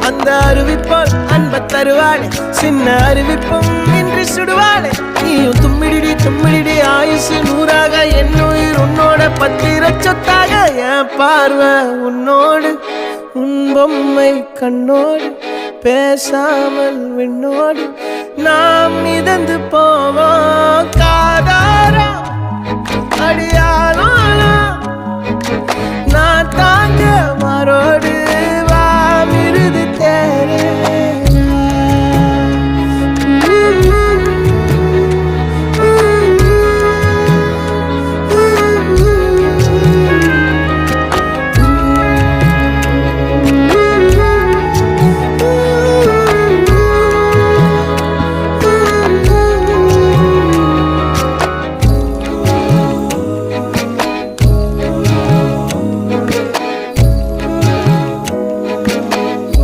அந்த அருவிப்போல் அன்ப தருவாளே சின்ன அருவிப்பும் இன்று சுடுவாளே நீயும் தும்மிடிடி தும்மிடிடி ஆயுசு நூறாக என் உயிர் உன்னோட பத்திர சொத்தாக என் பார்வை உன்னோடு உன் பொம்மை கண்ணோடு பேசாமல் விண்ணோடு நாம் மிதந்து போவோம் காதாரா